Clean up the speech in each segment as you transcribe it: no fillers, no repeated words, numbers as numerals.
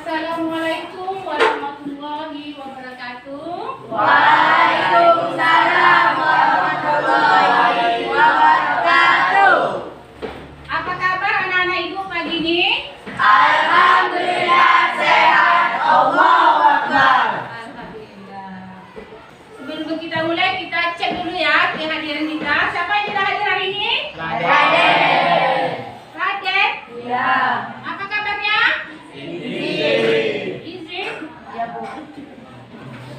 Assalamualaikum warahmatullahi wabarakatuh. Waalaikumsalam warahmatullahi wabarakatuh. Apa kabar anak-anak ibu pagi ini? Alhamdulillah sehat. Allahu Akbar. Alhamdulillah. Sebelum kita mulai, kita cek dulu ya kehadiran kita. Siapa yang tidak hadir hari ini? Raden. Raden? Iya. Apa kabarnya? Izin. Izin? Ya, Bu.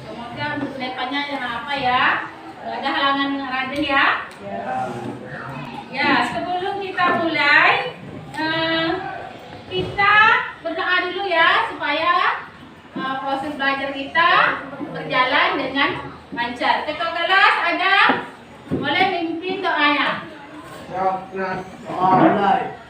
Semoga depannya jangan apa ya. Gak ada halangan Raden ya. Ya, sebelum kita mulai, kita berdoa dulu ya supaya proses belajar kita berjalan dengan lancar. Ketua kelas ada, boleh memimpin doanya. Bismillahirrahmanirrahim.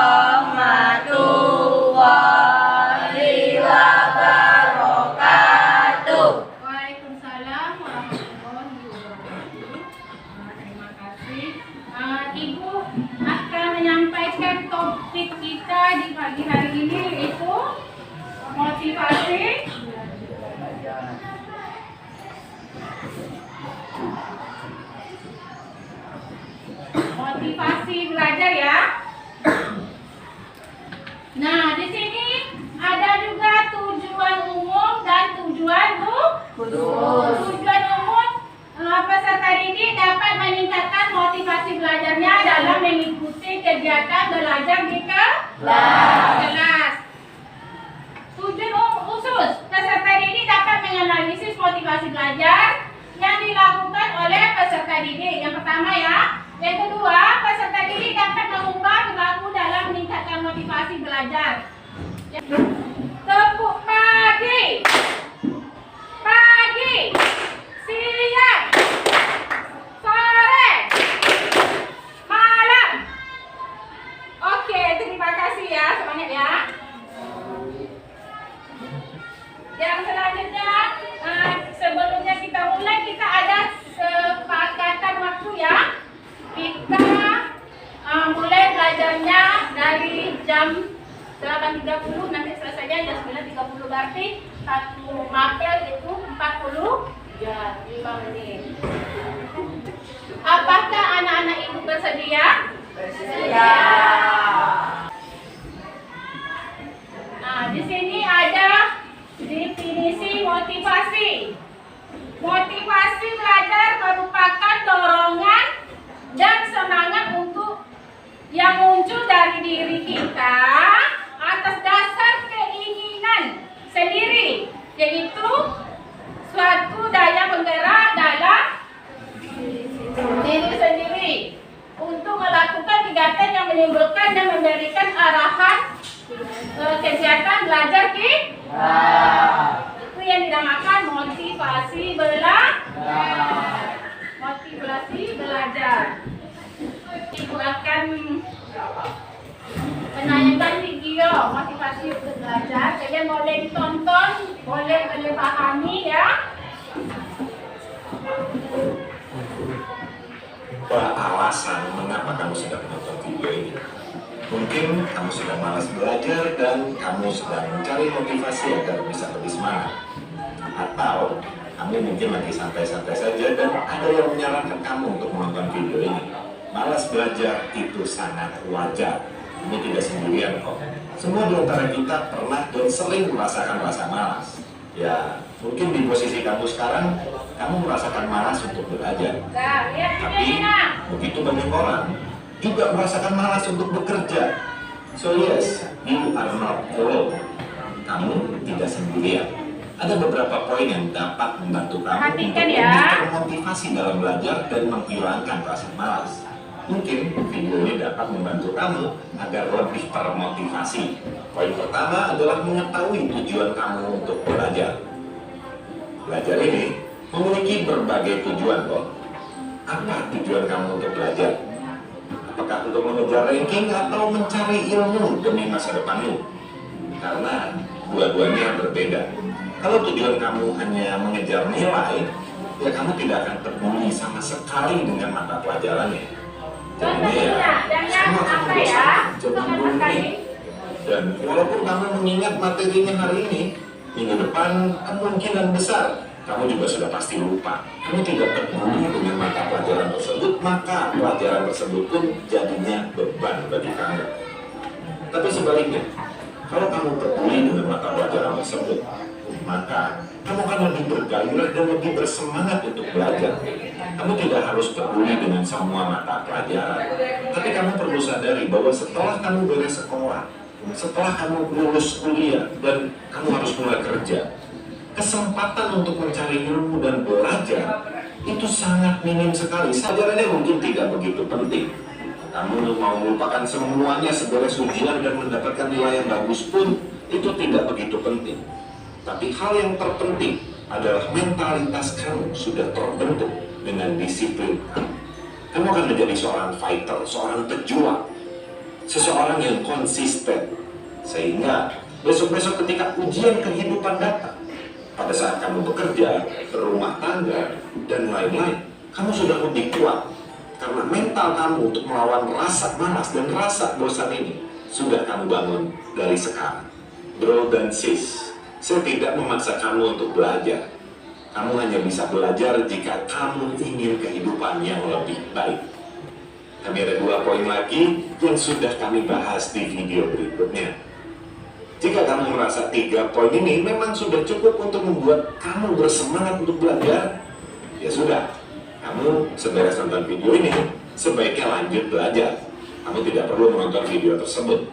Assalamualaikum warahmatullahi wabarakatuh. Waalaikumsalam warahmatullahi wabarakatuh. Terima kasih. Ibu akan menyampaikan topik kita di pagi hari ini, yaitu motivasi belajar ya. Nah, di sini ada juga tujuan umum dan tujuan khusus. Tujuan umum, peserta didik dapat meningkatkan motivasi belajarnya dalam mengikuti kegiatan belajar di kelas. Tujuan khusus, peserta didik dapat menganalisis motivasi belajar yang dilakukan oleh peserta didik. Yang pertama ya. Yang kedua, peserta didik dapat mengubah perilaku dalam meningkatkan motivasi belajar. Tepuk pagi, siang, sore, malam. Oke, terima kasih ya, semangat ya. Yang selanjutnya, sebelumnya kita mulai, kita ada sepakatan waktu ya. Kita mulai belajarnya dari jam 8.30, nanti selesainya jam 9.30, berarti 1 mapel itu 45 menit. Apakah anak-anak ibu bersedia? Bersedia. Nah, di sini ada definisi motivasi. Motivasi belajar merupakan dorongan dan semangat untuk yang muncul dari diri kita atas dasar keinginan sendiri, yaitu suatu daya penggerak dalam diri sendiri untuk melakukan kegiatan yang menimbulkan dan memberikan arahan kegiatan belajar kita. Itu yang dinamakan motivasi belajar. Ibu akan menayangkan video motivasi belajar. Kalian boleh ditonton, boleh pahami ya. Alasan mengapa kamu sedang menonton video ini. Mungkin kamu sudah malas belajar dan kamu sedang mencari motivasi agar bisa lebih semangat. Atau kamu mungkin lagi santai-santai saja dan ada yang menyarankan kamu untuk menonton video ini. Malas belajar itu sangat wajar. Ini tidak sendirian kok. Semua di antara kita pernah dan sering merasakan rasa malas. Ya, mungkin di posisi kamu sekarang, kamu merasakan malas untuk belajar. Tapi begitu banyak orang juga merasakan malas untuk bekerja. So yes, you are not alone. Kamu tidak sendirian. Ada beberapa poin yang dapat membantu kamu untuk lebih termotivasi dalam belajar dan menghilangkan rasa malas. Mungkin video ini dapat membantu kamu agar lebih termotivasi. Poin pertama adalah mengetahui tujuan kamu untuk belajar. Belajar ini memiliki berbagai tujuan loh. Apa tujuan kamu untuk belajar? Apakah untuk mengejar ranking atau mencari ilmu demi masa depanmu? Karena dua-duanya berbeda. Kalau tujuan kamu hanya mengejar nilai, ya kamu tidak akan peduli sama sekali dengan mata pelajarannya. Jadi semua kamu bosan jadi boring. Dan walaupun kamu mengingat materinya hari ini, minggu depan kemungkinan besar kamu juga sudah pasti lupa. Kamu tidak peduli dengan mata pelajaran tersebut, maka pelajaran tersebut pun jadinya beban bagi kamu. Tapi sebaliknya, kalau kamu peduli dengan mata pelajaran tersebut, maka kamu akan lebih bergairah dan lebih bersemangat untuk belajar. Kamu tidak harus peduli dengan semua mata pelajaran, tapi kamu perlu sadari bahwa setelah kamu beres sekolah, setelah kamu lulus kuliah, dan kamu harus mulai kerja, kesempatan untuk mencari ilmu dan belajar itu sangat minim sekali. Pelajarannya mungkin tidak begitu penting. Kamu mau melupakan semuanya seberes ujian dan mendapatkan nilai yang bagus pun itu tidak begitu penting. Tapi hal yang terpenting adalah mentalitas kamu sudah terbentuk dengan disiplin kamu. Kamu akan menjadi seorang fighter, seorang pejuang, seseorang yang konsisten. Sehingga besok-besok ketika ujian kehidupan datang, pada saat kamu bekerja, berumah tangga, dan lain-lain, kamu sudah lebih kuat. Karena mental kamu untuk melawan rasa malas dan rasa bosan ini sudah kamu bangun dari sekarang. Bro dan sis, saya tidak memaksa kamu untuk belajar. Kamu hanya bisa belajar jika kamu ingin kehidupan yang lebih baik. Kami ada 2 poin lagi yang sudah kami bahas di video berikutnya. Jika kamu merasa 3 poin ini memang sudah cukup untuk membuat kamu bersemangat untuk belajar, ya sudah, kamu seberes nonton video ini, sebaiknya lanjut belajar. Kamu tidak perlu menonton video tersebut.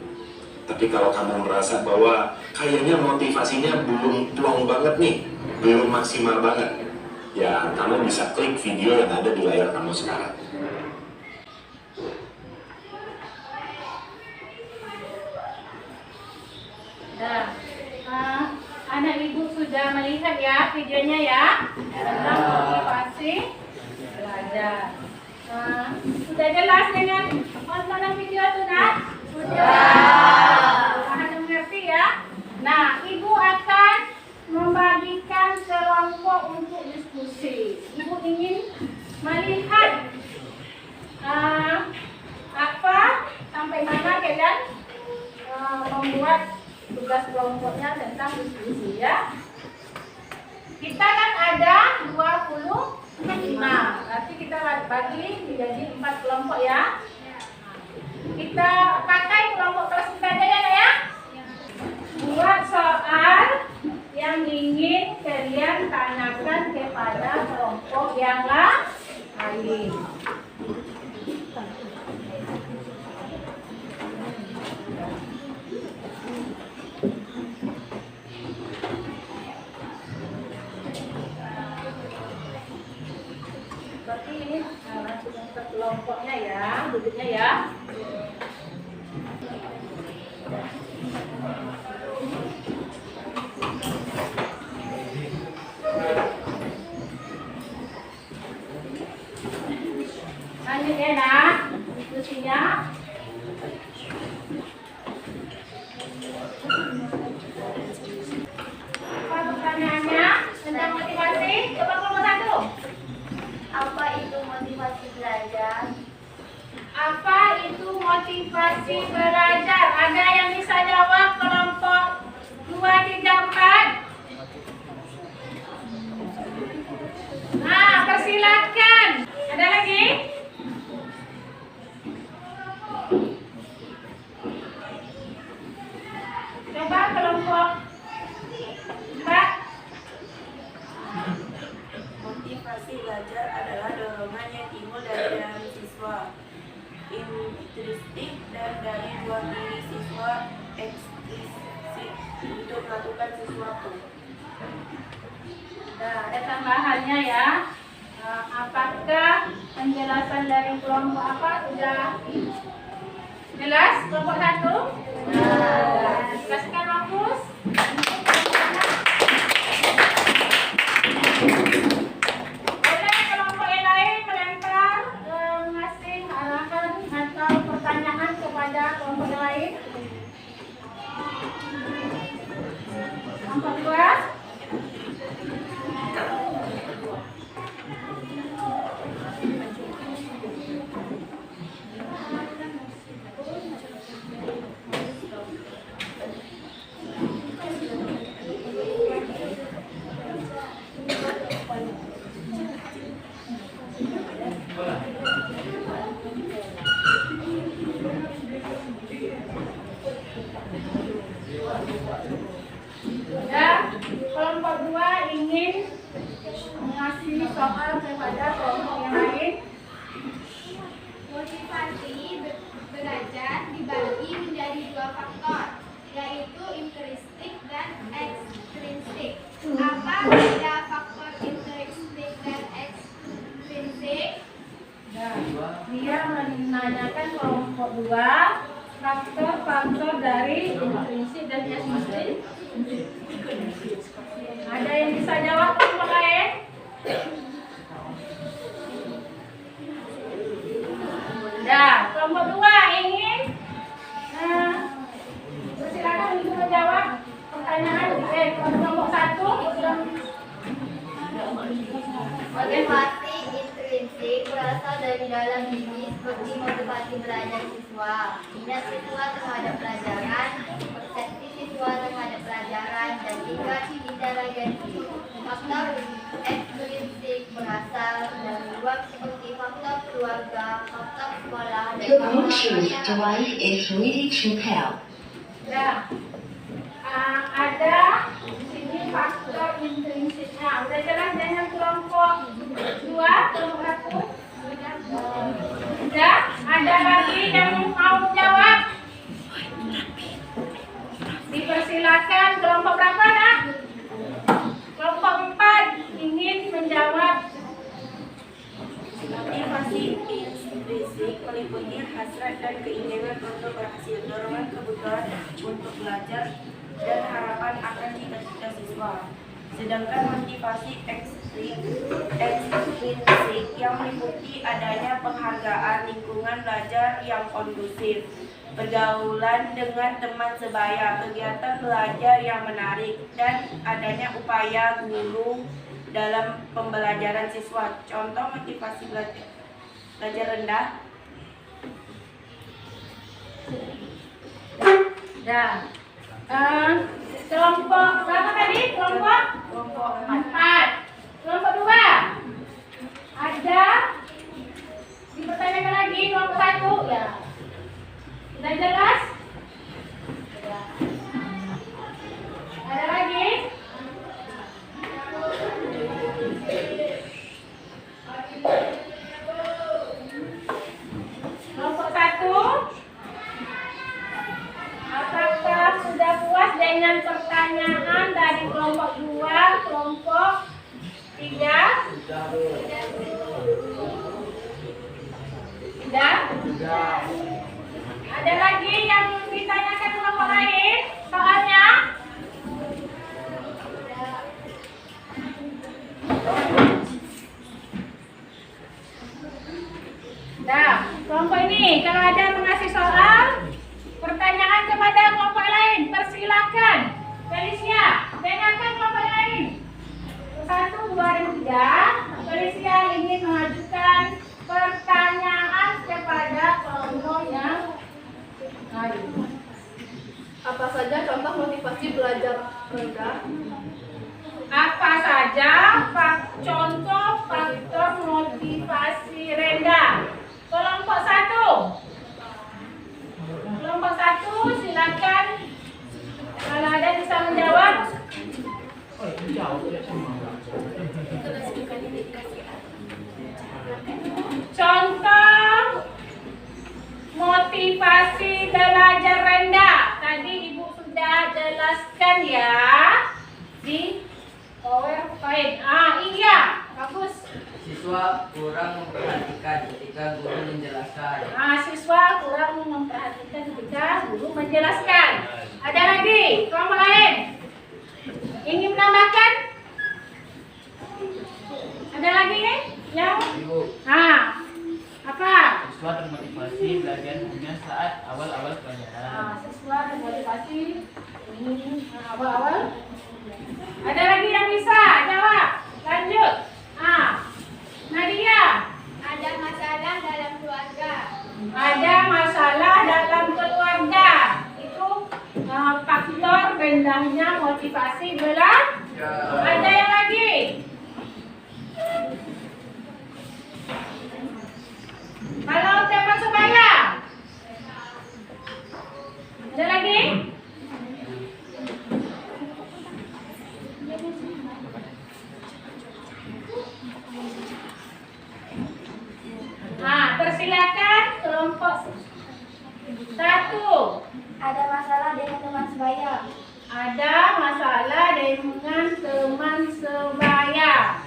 Tapi kalau kamu merasa bahwa kayaknya motivasinya belum plong banget nih, belum maksimal banget, ya kamu bisa klik video yang ada di layar kamu sekarang. Anak ibu sudah melihat ya videonya ya tentang motivasi belajar. Sudah jelas dengan nonton video itu nak? Sudah. Anda mengerti ya? Nah, ibu akan membagikan kelompok untuk diskusi. Ibu ingin melihat apa sampai mana kalian membuat tugas kelompoknya tentang diskusi ya. Kita kan ada 25, nanti kita bagi menjadi 4 kelompok ya. Kita pakai kelompok kelas kita aja ya. Buat soal yang ingin kalian tanyakan kepada kelompok yang lain. Berarti ini langsung ke kelompoknya ya, duduknya ya. Lanjut ya nak, diskusinya. Apa pertanyaannya tentang motivasi? Coba kelompok 1. Apa itu motivasi belajar? Apa itu motivasi belajar? Ada yang bisa jawab kelompok 2, 3, 4? Nah, persilakan. Ada lagi? Coba kelompok 4. Motivasi belajar adalah dorongan yang timbul dari dalam siswa, intrinsik, dan dari buah diri siswa, ekstrinsi, untuk melakukan sesuatu. Nah, ada tambahannya ya. Apakah penjelasan dari kelompok apa sudah jelas? Kelompok 1? Jelaskan Markus. Boleh kelompok yang lain melempar ngasih arahan atau pertanyaan kepada kelompok yang lain. Kelompok 2. Ya, kelompok 2 ingin mengasih soal kepada kelompok yang lain. Motivasi belajar dibagi menjadi 2 faktor, yaitu intrinsik dan ekstrinsik. Apa beda faktor intrinsik dan ekstrinsik? Dia menanyakan kelompok 2 faktor-faktor dari intrinsik dan ekstrinsik. Ada yang bisa jawab kelompok lain? Ya, kelompok 2 ingin silakan untuk menjawab pertanyaan kelompok 1. Motivasi intrinsik berasal dari dalam diri seperti motivasi belajar siswa, minat siswa terhadap pelajaran, persepsi siswa terhadap pelajaran, dan tingkat inteligensi. Faktor ekstrinsik berasal dari luar seperti faktor keluarga, faktor sekolah, dan The faktor Bluetooth masyarakat. device is ready to pair. Ya, ada di sini faktor intrinsiknya. Udah jelas dengan kelompok 2, kelompok 1? Ya, ada lagi yang mau jawab? Dipersilakan. Kelompok berapa, Nak? Kelompok 4 ingin menjawab. Motivasi intrinsik meliputi hasrat dan keinginan untuk berhasil, dorongan kebutuhan untuk belajar, dan harapan akan cita-cita siswa. Sedangkan motivasi ekstrinsik yang meliputi adanya penghargaan lingkungan belajar yang kondusif, pergaulan dengan teman sebaya, kegiatan belajar yang menarik, dan adanya upaya guru dalam pembelajaran siswa. Contoh motivasi belajar rendah. Ya. Kelompok berapa tadi? Kelompok 4. Kelompok 2. Ada dipertanyakan lagi kelompok 1 ya. Sudah jelas? Ada lagi? Kelompok 1. Apakah sudah puas dengan pertanyaan dari kelompok 2, kelompok 3? Tidak? Ada lagi yang ditanyakan kelompok lain soalnya? Nah, kelompok ini kalau ada mengasih soal pertanyaan kepada kelompok lain, persilakan. Felicia, tanyakan kelompok lain. 1, 2, dan 3. Felicia ingin mengajukan pertanyaan kepada kelompok yang lain. Apa saja contoh motivasi belajar rendah? Apa saja contoh faktor motivasi rendah? Kelompok 1. Kelompok 1 silakan. Kalau ada bisa menjawab. Contoh motivasi belajar rendah. Tadi Ibu sudah jelaskan ya di PowerPoint. Iya, bagus. Siswa kurang memperhatikan ketika guru menjelaskan. Siswa kurang memperhatikan ketika guru menjelaskan. Ada lagi kelompok lain ingin menambahkan? Ada lagi yang Ibu, apa? siswa termotivasi belajar hanya saat awal-awal pelajaran. Siswa termotivasi awal-awal. Ada lagi yang bisa jawab? Lanjut. Nadia. Ada masalah dalam keluarga. Ada masalah dalam keluarga. Itu faktor rendahnya motivasi belajar. Ada yang lagi? Kalau teman sebaya. Ada lagi? Persilakan kelompok 1. Ada masalah dengan teman sebaya. Ada masalah dengan teman sebaya.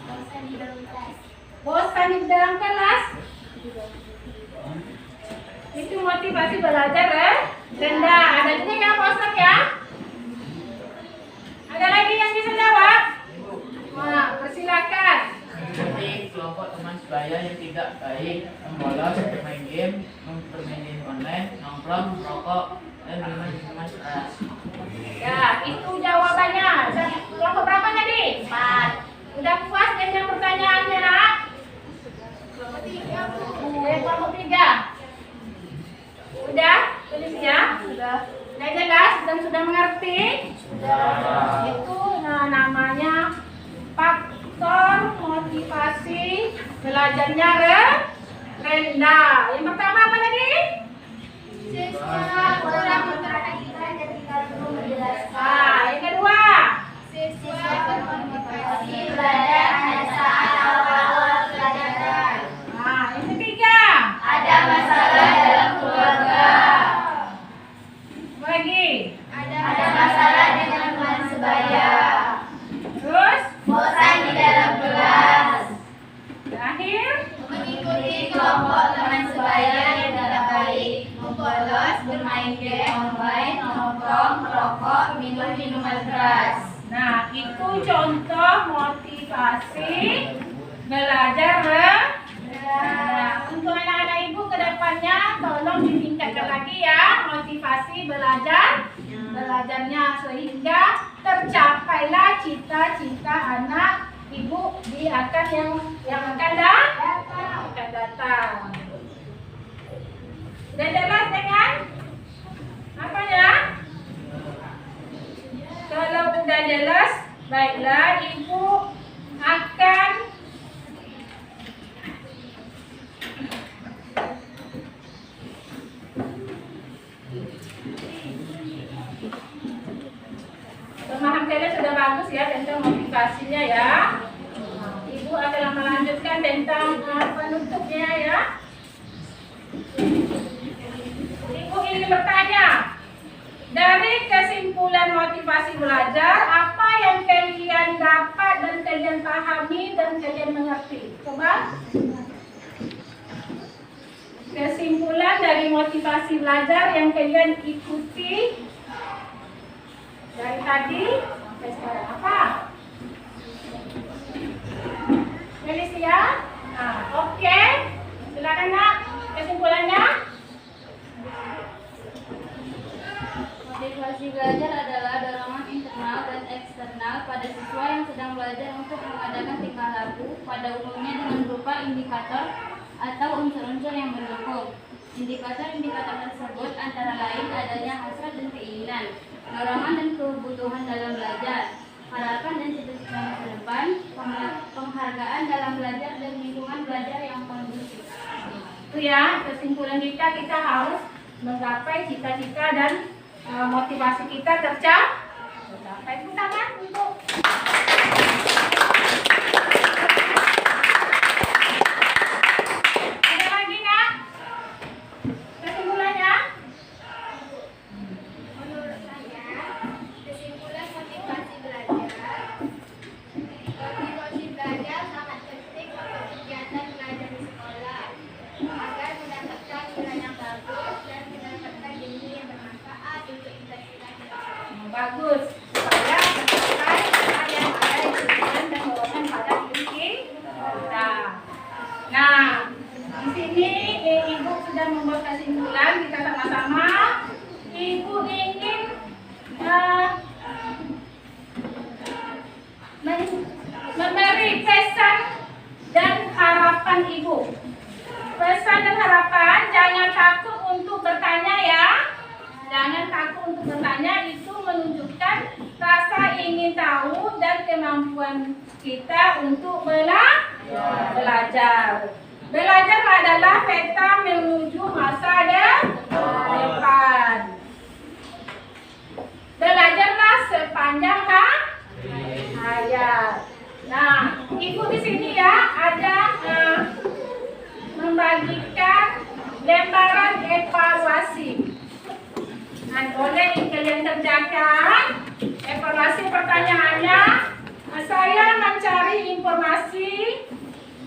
Bosan di dalam kelas. Bosan di dalam kelas. Itu motivasi belajar rendah. Ada juga yang bosan ya? Ada lagi yang bisa jawab? Persilakan. Seperti kelompok teman sebaya yang tidak baik, membolos, main game, mempermain game online, nongkrong, merokok, dan minuman keras. Ya, itu jawabannya. Kelompok berapa tadi? 4. Udah puas dengan pertanyaannya, Nak? Kelompok 3, Bu. Kelompok 3. Udah? Tulis ya? Sudah. Sudah jelas dan sudah mengerti? Sudah. Itu namanya faktor motivasi belajarnya rendah. Yang pertama apa tadi? Siswa kurang memperhatikan ketika guru menjelaskan. Yang kedua? Siswa termotivasi belajar hanya saat awal-awal pelajaran. Yang ketiga? Ada masalah dalam keluarga. Lagi? Ada masalah dengan teman sebaya. Terus? Bosan di dalam kelas. Terakhir? Mengikuti kelompok teman sebaya yang tidak baik. Membolos, bermain game online, nongkrong, merokok, minum minuman keras. Nah, itu contoh motivasi belajar rendah. Untuk anak-anak ibu ke depannya tolong ditingkatkan lagi ya motivasi belajarnya sehingga tercapailah cita-cita anak ibu di yang akan datang. Sudah jelas dengan apa ya? Kalau sudah jelas, baiklah ibu akan pemahaman kalian sudah bagus ya tentang motivasinya ya. Ibu akan melanjutkan tentang penutupnya ya. Ibu ingin bertanya, dari kesimpulan motivasi belajar, apa yang kalian dapat dan kalian pahami dan kalian mengerti? Coba. Kesimpulan dari motivasi belajar yang kalian ikuti dari tadi sampai sekarang apa? Felicia? Oke. Silakan Nak, kesimpulannya. Motivasi belajar adalah dorongan internal dan eksternal pada siswa yang sedang belajar untuk mengadakan tingkah laku, pada umumnya dengan berupa indikator atau unsur-unsur yang mendukung. Indikator-indikator tersebut antara lain adanya hasrat dan keinginan, dorongan dan kebutuhan dalam belajar, harapan dan cita-cita masa depan, penghargaan dalam belajar, dan lingkungan belajar yang kondusif. Itu ya kesimpulan kita harus menggapai cita-cita dan motivasi kita tercapai. Tepuk tangan untuk ada lagi Nak kesimpulannya. Menurut saya, kesimpulan motivasi Nah, di sini Ibu sudah membuat kesimpulan, kita sama-sama. Ibu ingin memberi pesan dan harapan Ibu. Pesan dan harapan, jangan takut untuk bertanya ya. Jangan takut untuk bertanya, itu menunjukkan rasa ingin tahu dan kemampuan kita untuk belajar. Belajar adalah peta menuju masa depan. Belajarlah sepanjang hayat. Nah, Ibu di sini ya ada membagikan lembaran evaluasi. Dan boleh kalian kerjakan evaluasi. Pertanyaannya, saya mencari informasi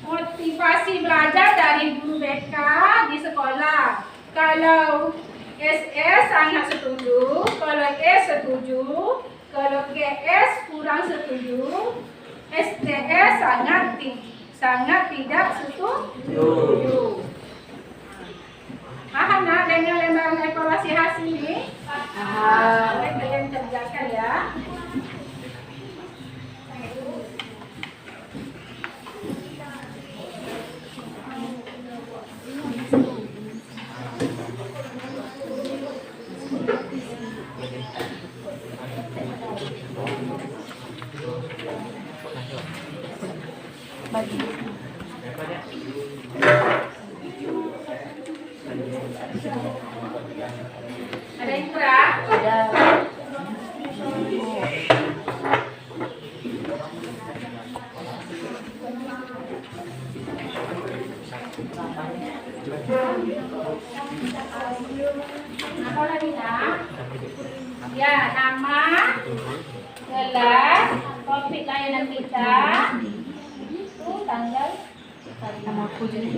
motivasi belajar dari guru BK di sekolah. Kalau SS sangat setuju, kalau S setuju, kalau GS kurang setuju, STS sangat tidak setuju. Paham nak dengan lembaran evaluasi hasil ini? Paham. Kalian kerjakan ya. Ada yang kurang? Ada. Apa lagi nak? Ya, nama, kelas, topik layanan kita, itu tanggal, nama aku jadi.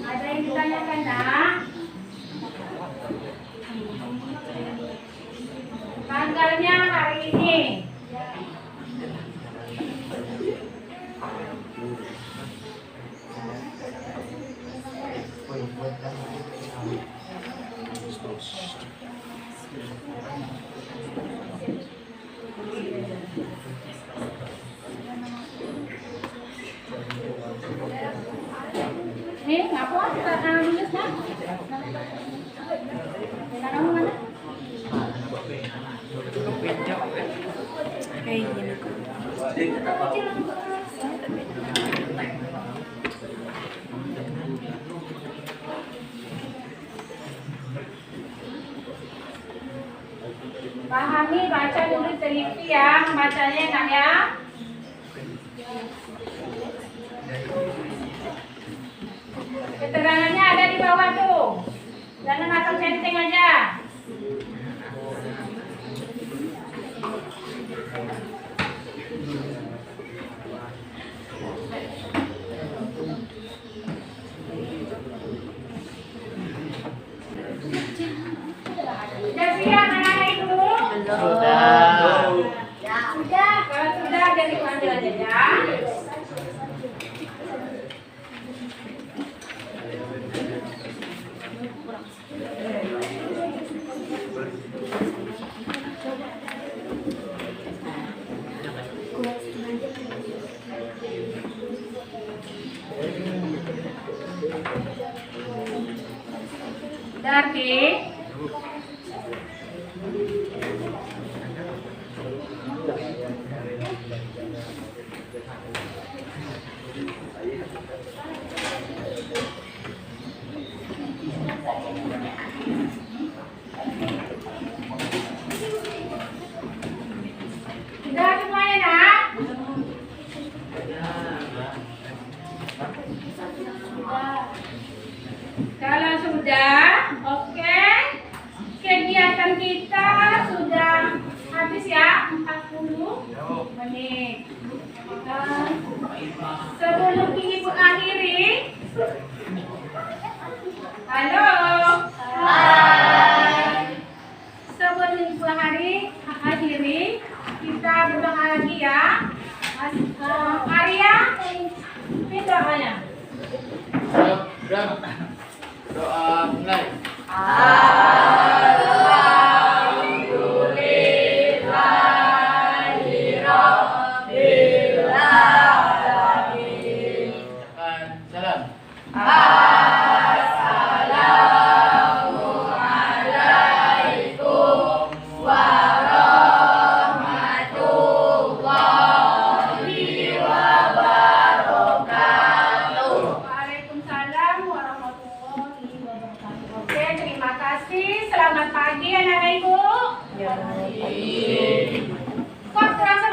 Ada yang ditanyakan nak? Tanggalnya hari ini. Ini ngapa? Kita nulis nak? Kamu mana? Pahami, baca dulu teliti ya, membacanya nak ya. Keterangannya ada di bawah tuh. Jangan asal centeng aja. Sudah siap anak-anak itu? Sudah. Sudah. Kalau sudah jadi panggil aja ya. Darti. Sudah semuanya nak? menit. Sebelum ibu akhiri, halo. Sebelum ibu akhiri, kita berdoa lagi ya. Arya, ini doanya. Doa mulai. Salam. Waalaikumsalam warahmatullahi wabarakatuh. Oke, terima kasih. Selamat pagi anak-anak ibu. Kok terasa